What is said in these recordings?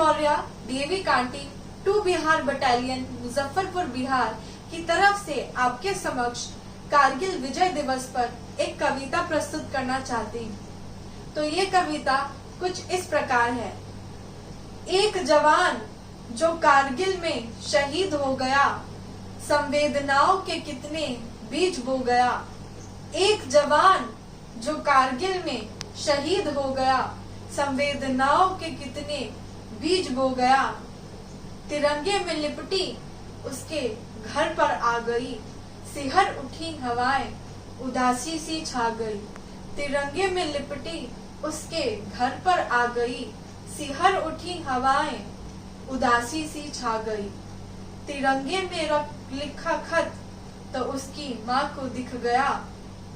Maurya DAV Kanti 2 Bihar battalion Muzaffarpur Bihar की तरफ से आपके समक्ष कारगिल विजय दिवस पर एक कविता प्रस्तुत करना चाहती हूँ। तो ये कविता कुछ इस प्रकार है। एक जवान जो कारगिल में शहीद हो गया, संवेदनाओं के कितने बीज बो गया। एक जवान जो कारगिल में शहीद हो गया, संवेदनाओं के कितने बीज बो गया। तिरंगे में लिपटी उसके घर पर आ गई, सिहर उठी हवाएं उदासी सी छा गई। तिरंगे में लिपटी उसके घर पर आ गई, सिहर उठी हवाएं उदासी सी छा गई। तिरंगे में लिखा खत तो उसकी माँ को दिख गया।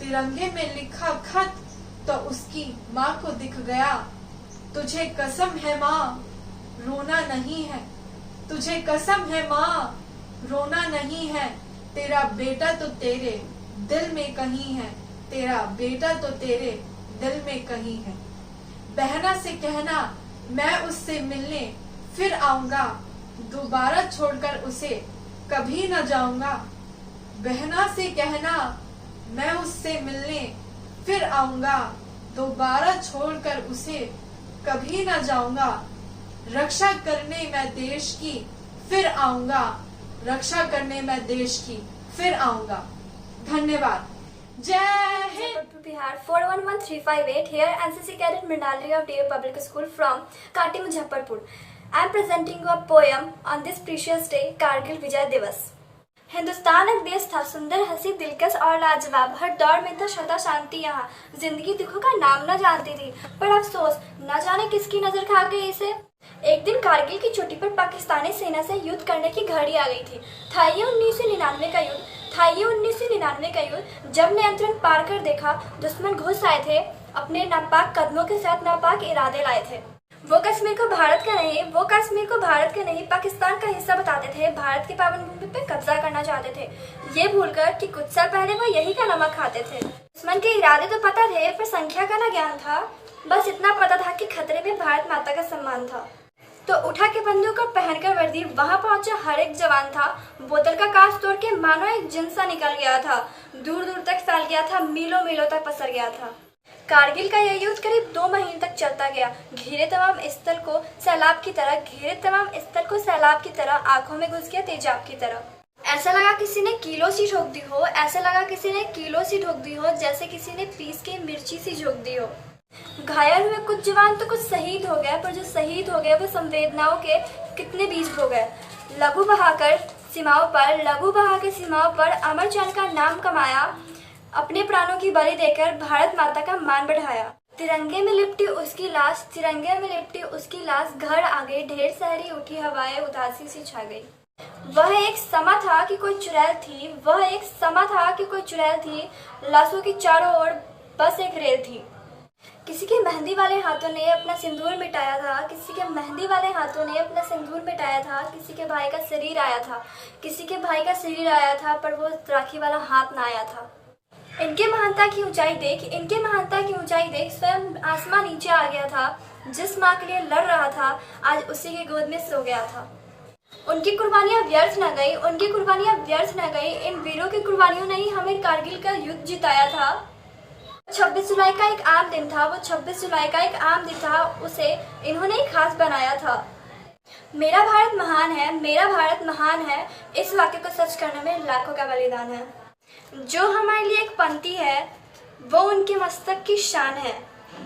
तिरंगे में लिखा खत तो उसकी माँ को दिख गया। तुझे कसम है माँ रोना नहीं है, तुझे कसम है माँ रोना नहीं है। तेरा बेटा तो तेरे दिल में कहीं है, तेरा बेटा तो तेरे दिल में कहीं है। बहना से कहना मैं उससे मिलने फिर आऊंगा, दोबारा छोड़कर उसे कभी न जाऊंगा। बहना से कहना मैं उससे मिलने फिर आऊंगा, दोबारा छोड़कर उसे कभी न जाऊंगा। रक्षा करने मैं देश की फिर आऊंगा, रक्षा करने मैं देश की फिर आऊंगा। धन्यवाद। जय Hind. Bihar 411358 here NCC cadet Mrinalini of DA Public School from Kanti Muzaffarpur. I am presenting you a poem on this precious day Kargil Vijay Divas. Hindustan एक देश था, सुंदर हंसी दिलकश और लाजवाब। हर दौर में था सदा शांति यहाँ, जिंदगी दुखों का नाम न जानती थी। पर अफसोस न जाने किसकी नजर खा गई इसे। एक दिन कारगिल की चोटी पर पाकिस्तानी सेना से युद्ध करने की घड़ी आ गई थी। था ये 1999 का युद्ध, था ये 1999 का युद्ध। जब नियंत्रण पार कर देखा, दुश्मन घुस आए थे, अपने नापाक कदमों के साथ नापाक इरादे लाए थे। वो कश्मीर को भारत का नहीं, वो कश्मीर को भारत का नहीं, पाकिस्तान का हिस्सा बताते थे। भारत की पावन भूमि पे कब्जा करना चाहते थे, ये भूलकर कि कुछ साल पहले वो यही का नमक खाते थे। दुश्मन के इरादे तो पता थे, पर संख्या का न ज्ञान था। बस इतना पता था कि खतरे में भारत माता का सम्मान था। तो उठा के बंदूक और पहनकर वर्दी वहां पहुंचा हर एक जवान था। बोतल का कांच तोड़ के मानो एक जिनसा निकल गया था, दूर दूर तक फैल गया था, मीलों मीलों तक पसर गया था। कारगिल का यह युद्ध करीब 2 महीने तक चलता गया। घेरे तमाम स्थल को सैलाब की तरह, घेरे तमाम स्थल को सैलाब की तरह, आंखों में घुस गया तेजाब की तरह। ऐसा लगा किसी ने कीलो सी ठोक दी हो, ऐसा लगा किसी ने कीलो सी ठोक दी हो, जैसे किसी ने पीस के मिर्ची सी झोंक दी हो। घायल हुए कुछ जवान तो कुछ शहीद हो गए, पर जो शहीद हो गए वो संवेदनाओं के कितने बीज हो गए। लहू बहाकर सीमाओं पर, लहू बहा के सीमाओं पर अमर जन का नाम कमाया। अपने प्राणों की बलि देकर भारत माता का मान बढ़ाया। तिरंगे में लिपटी उसकी लाश, तिरंगे में लिपटी उसकी लाश, घर आ गई ढेर सारी उठी हवाएं उदासी सी छा गई। वह एक समा था कि कोई चुड़ैल थी, वह एक समा था कि कोई चुड़ैल थी। लाशों की चारों ओर बस एक रेल थी। किसी के मेहंदी वाले हाथों ने अपना सिंदूर मिटाया था, किसी के मेहंदी वाले हाथों ने अपना सिंदूर मिटाया था। किसी के भाई का शरीर आया था, किसी के भाई का शरीर आया था, पर वो राखी वाला हाथ ना आया था। इनके महानता की ऊंचाई देख, इनके महानता की ऊंचाई देख स्वयं आसमान नीचे आ गया था। जिस माँ के लिए लड़ रहा था आज उसी की गोद में सो गया था। उनकी कुर्बानियां व्यर्थ न गई, उनकी कुर्बानियां व्यर्थ न गई। इन वीरों की कुर्बानियों ने ही हमें कारगिल का युद्ध जिताया था। 26 जुलाई का एक आम दिन था, वो 26 जुलाई का एक आम दिन था, उसे इन्होंने ही खास बनाया था। मेरा भारत महान है, मेरा भारत महान है, इस वाक्य को सच करने में लाखों का बलिदान है। जो हमारे लिए एक पंक्ति है वो उनके मस्तक की शान है।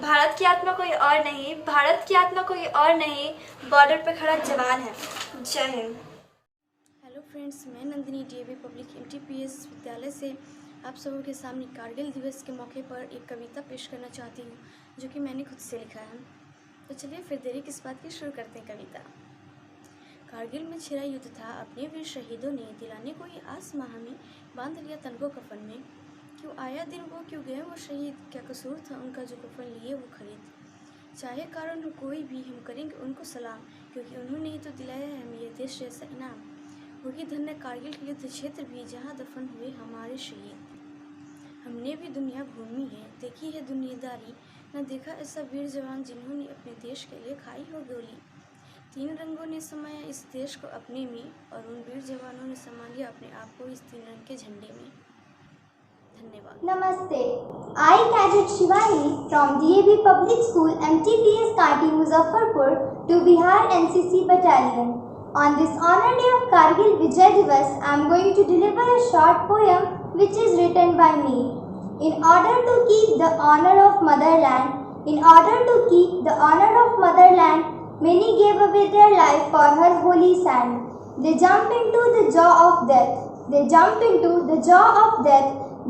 भारत की आत्मा कोई और नहीं, भारत की आत्मा कोई और नहीं, बॉर्डर पे खड़ा जवान है। जय हिंद। हेलो फ्रेंड्स, मैं नंदिनी डीएवी पब्लिक एमटीपीएस विद्यालय से आप सबों के सामने कारगिल दिवस के मौके पर एक कविता पेश करना चाहती हूँ, जो कि मैंने खुद से लिखा है। तो चलिए फिर देरी किस बात की, शुरू करते हैं कविता। कारगिल में छिड़ा युद्ध था, अपने वीर शहीदों ने दिलाने को ये आस माह में बांध लिया तन को कफन में। क्यों आया दिन वो, क्यों गए वो शहीद, क्या कसूर था उनका जो कफन लिए वो खरीद। चाहे कारण हो कोई भी, हम करेंगे उनको सलाम, क्योंकि उन्होंने ही तो दिलाया है हमें ये देश जैसा इनाम। होगी धन्य कारगिल के युद्ध क्षेत्र भी, जहाँ दफन हुए हमारे शहीद। हमने भी दुनिया घूमी है, देखी है दुनियादारी, न देखा ऐसा वीर जवान जिन्होंने अपने देश के लिए खाई हो गोली। तीन रंगों ने समाया इस देश को अपने में और उन वीर जवानों ने समा लिया अपने आप को इस तीन रंग के झंडे में। धन्यवाद। Namaste. I, Cadet Shivani from DAV Public School, MTPS Kanti, Muzaffarpur, to Bihar NCC Battalion. On this honor day of Kargil Vijay Divas, I am going to deliver a short poem which is written by me. In order to keep the honor of motherland, many gave away their life for her holy sand. They jumped into the jaw of death.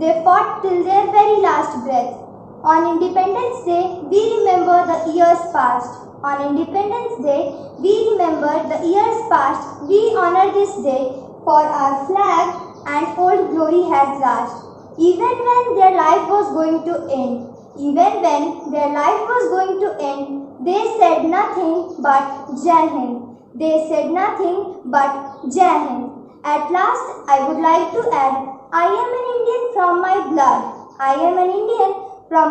They fought till their very last breath. On Independence Day, we remember the years past. We honor this day, for our flag and old glory has last. Even when their life was going to end, they said nothing but Jai Hind. At last, I would like to add, I am an Indian from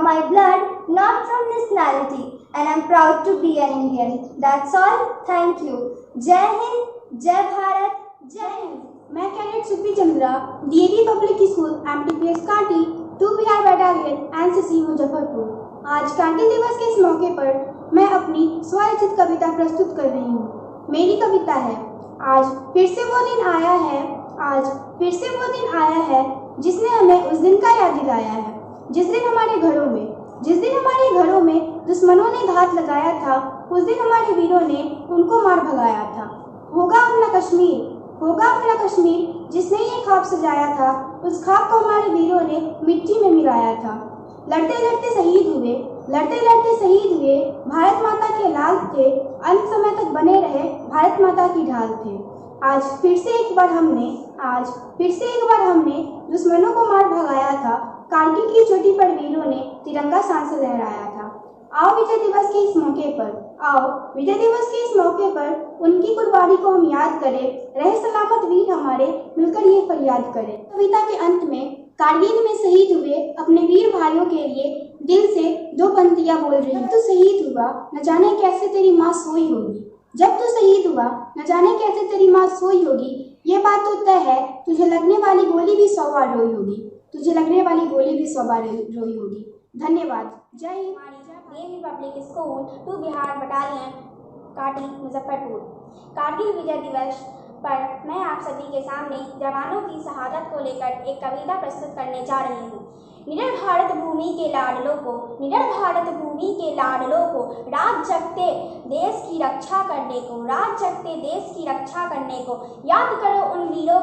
my blood, not from nationality, and I am proud to be an Indian. That's all. Thank you. Jai Hind, Jai Bharat, Jai Hind. मैं cadet Supri Chandra, DAV public school, MTPS Kanti, 2 Bihar battalion, NCC Muzaffarpur. आज कारगिल दिवस के इस मौके पर मैं अपनी स्वरचित कविता प्रस्तुत कर रही हूँ। मेरी कविता है, आज फिर से वो दिन आया है जिसने हमें उस दिन का याद दिलाया है, जिस दिन हमारे घरों में दुश्मनों ने घात लगाया था, उस दिन हमारे वीरों ने उनको मार भगाया था। होगा अपना कश्मीर जिसने ये ख्वाब सजाया था, उस ख्वाब को हमारे वीरों ने मिट्टी में मिलाया था। लड़ते लड़ते शहीद हुए भारत माता के लाल थे, अंत समय तक बने रहे भारत माता की ढाल थे। आज फिर से एक बार हमने दुश्मनों को मार भगाया था, कारगिल की चोटी पर वीरों ने तिरंगा सांस लहराया था। आओ विजय दिवस के इस मौके पर उनकी कुर्बानी को हम याद करें, रहे सलामत वीर हमारे, मिलकर ये फरियाद करें। कविता के अंत में कारगिल में शहीद हुए अपने वीर भाइयों के लिए दिल से 2 पंक्तियां बोल रही हूं। जब तू शहीद हुआ न जाने कैसे तेरी माँ सोई होगी, ये बात तो तय है, तुझे लगने वाली गोली भी 100 बार रोई होगी। धन्यवाद। जय Hind. DAV public school, 2 Bihar battalion, काटी, मुजफ्फरपुर। कारगिल विजय दिवस पर मैं आप सभी के सामने जवानों की शहादत को लेकर एक कविता प्रस्तुत करने जा रही हूँ। निडर भारत भूमि के लाडलों को रात जगते देश की रक्षा करने को याद करो उन वीरों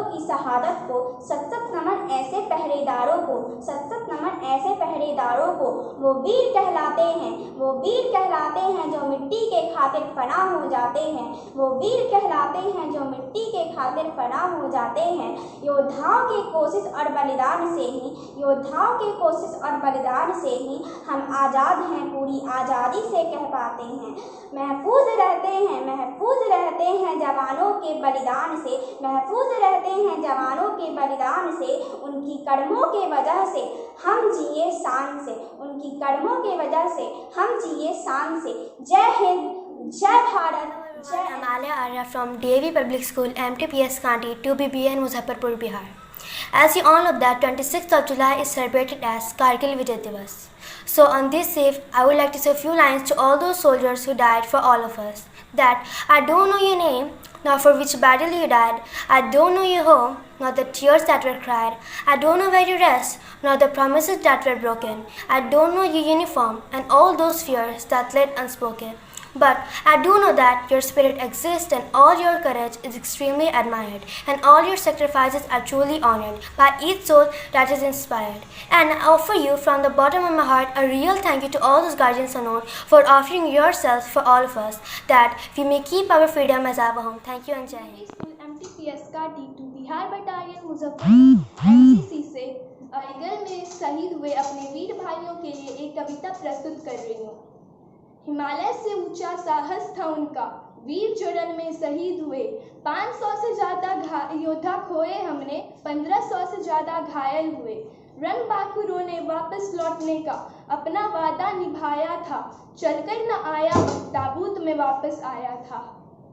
की शहादत को सत नमन ऐसे पहरेदारों को वो वीर कहलाते हैं जो मिट्टी के खातिर फना हो जाते हैं। योद्धाओं के कोशिश और बलिदान से ही हम आज़ाद हैं, पूरी आज़ादी से कह पाते हैं। महफूज रहते हैं जवानों के बलिदान से, उनकी कदमों के वजह से हम जिए शान से। जय हिंद, जय Bharat. I'm Alia Arya from DAV Public School, MTPS Kanti, 2BBN, Muzaffarpur, Bihar. As you all know that 26th of July is celebrated as Kargil Vijay Divas. So on this eve, I would like to say a few lines to all those soldiers who died for all of us. That I don't know your name, nor for which battle you died. I don't know your home, nor the tears that were cried. I don't know where you rest, nor the promises that were broken. I don't know your uniform and all those fears that lay unspoken. But I do know that your spirit exists and all your courage is extremely admired and all your sacrifices are truly honored by each soul that is inspired. And I offer you from the bottom of my heart a real thank you to all those guardians unknown for offering yourselves for all of us, that we may keep our freedom as our home. Thank you and Jai Hind. School एमटीपीएस काटी, 2 Bihar battalion, Muzaffarpur, NCC से कारगिल में शहीद हुए अपने वीर भाइयों के लिए एक कविता प्रस्तुत कर रही हूँ। हिमालय से ऊंचा साहस था उनका, वीर जो रण में शहीद हुए। 500 से ज्यादा योद्धा खोए हमने, 1500 से ज्यादा घायल हुए। रणबांकुरों ने वापस लौटने का अपना वादा निभाया था, चलकर न आया ताबूत में वापस आया था।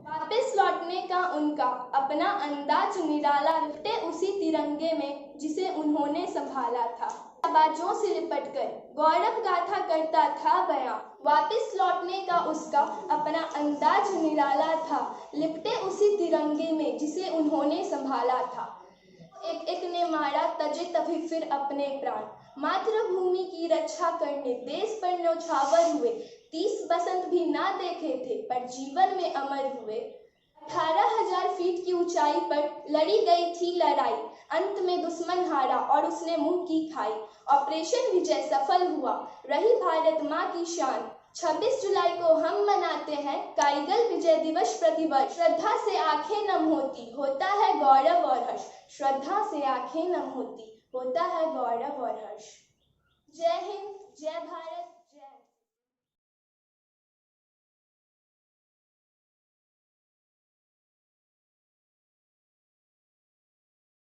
वापस लौटने का उनका अपना अंदाज निराला, लिपटे उसी तिरंगे में जिसे उन्होंने संभाला था। बाजों से लिपटकर गौरव गाथा करता था बयां, वापस लौटने का उसका अपना अंदाज निराला था, लिपटे उसी तिरंगे में जिसे उन्होंने संभाला था। एक एक ने मारा तजे तभी फिर अपने प्राण, मातृभूमि की रक्षा करने देश पर न्यौछावर हुए। 30 बसंत भी ना देखे थे पर जीवन में अमर हुए। 18,000 फीट की ऊंचाई पर लड़ी गई थी लड़ाई, अंत में दुश्मन हारा और उसने मुंह की खाई। ऑपरेशन विजय सफल हुआ, रही भारत माँ की शान। 26 जुलाई को हम मनाते हैं कारगिल विजय दिवस प्रतिवर्ष। श्रद्धा से आंखें नम होती, होता है गौरव और हर्ष। श्रद्धा से आंखें नम होती, होता है गौरव और हर्ष। जय हिंद, जय भारत।